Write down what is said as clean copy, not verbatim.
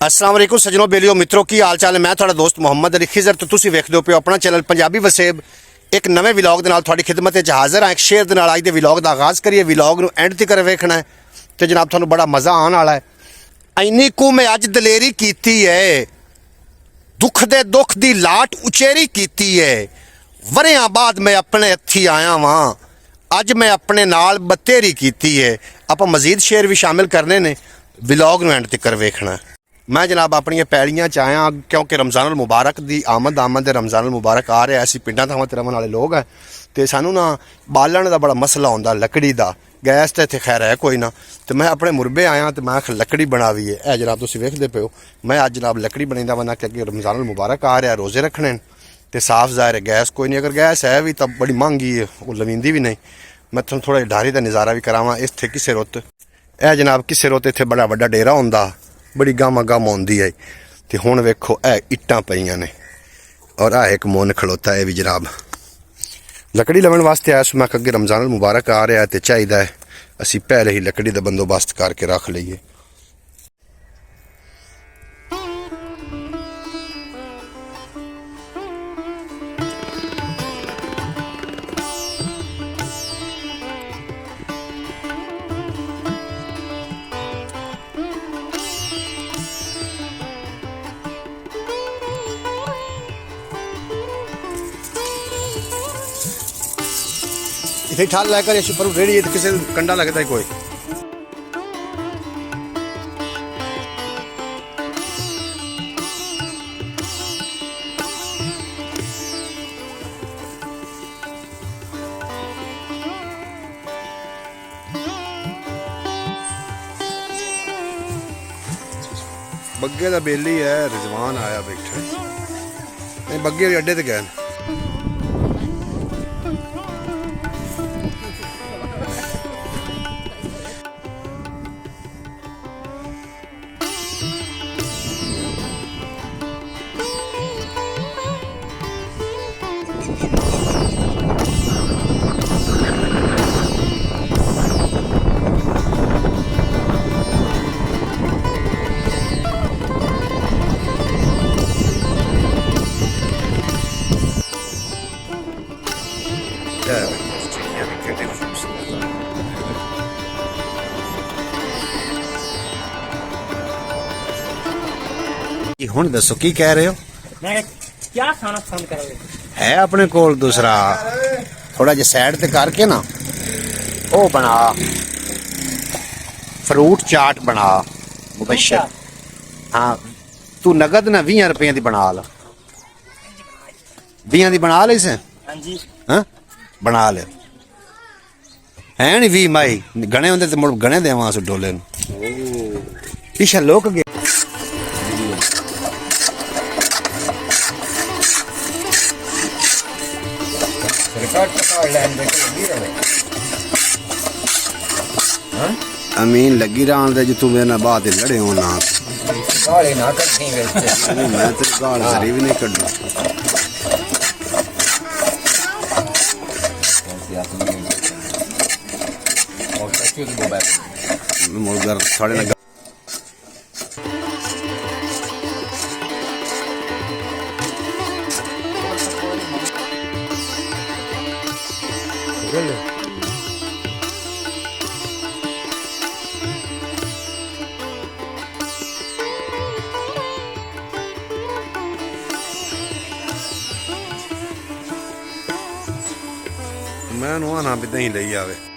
अस्सलाम वालेकुम सजनों बेलियो मित्रों की हाल चाल है। मैं थोड़ा दोस्त मुहम्मद अली खिजर तो तुसी वेखदे हो अपना चैनल पंजाबी वसेब एक नवे विलॉग दे नाल थोड़ी खिदमत च हाज़र हाँ। एक शेयर दे नाल अज दे विलॉग दा आगाज़ करिए। विलॉग नूं एंड तक वेखना है तो जनाब तुहानूं बड़ा मज़ा आने वाला है। इन्नी कु मैं अज दलेरी कीती है, दुख दे दुख दी लाट उचेरी कीती है। वरियां बाद मैं अपने हत्थी आया वां, अज मैं अपने नाल बतेरी कीती है। आपां मजीद शेयर भी शामिल करने ने, विलॉग नूं एंड तक वेखना है। मैं जनाब अपन पैलियां च आया क्योंकि रमज़ान मुबारक की आमद रमज़ान मुबारक आ रहा है। असीं पिंडां थावां ते रहण वाले लोग हैं तो सानू ना बालन का बड़ा मसला आउंदा, लकड़ी का। गैस तो इत्थे खैर है कोई ना, तो मैं अपने मुरबे आया तो मैं लकड़ी बनावी है जनाब तुसीं वेखदे पे हो। मैं अज जनाब लकड़ी बनाईंदा वना क्योंकि रमज़ान मुबारक आ रहा, रोज़े रखने तो साफ ज़ाहिर है गैस कोई नहीं। अगर गैस है भी तो बड़ी महंगी है, वो लवींदी भी नहीं। मैं तुहानूं थोड़ा ढारी का नज़ारा भी करावां। इत्थे किसे रुत ए जनाब किसे रुत इत्थे बड़ा वड्डा डेरा हुंदा, बड़ी गम गम आउंदी है। तो हुण वेखो ए इट्टां पईयां ने और आ एक मुन खड़ोता है भी जनाब लकड़ी लवन वास्ते आया। सो मैं अगे रमज़ान मुबारक आ रहा है तो चाहिए असी पहले ही लकड़ी का बंदोबस्त करके रख लीए। इथे ठाल लाकर ऐसी पर रेडी है तो किसी कंडा लगता है कोई। बग्गे का बेली है, रिजवान आया बैठे बग्गे भी अड्डे ते गए। हुण दसो की कह रहे हो? मैं क्या खाना पसंद करोगे? है अपने कोल दूसरा थोड़ा जिहा साइड ते करके ना ओ बना फ्रूट चाट बना मुबशर। हाँ तू नगद ना 20 रुपये की बना ला, 20 की बना ले इसे। हाँ जी हाँ बना ले है नी 20 माई गणे होंदे ते मुड़ गणे देवां अस डोले पीछे लोक गए। अमीन लगी रहा जो तू मेरे बाद लड़े हो ना मैं तेरी गाल सरी भी नहीं कड्डू। मुर्गर साढ़े लगा मैं आना भी दही ले आवे।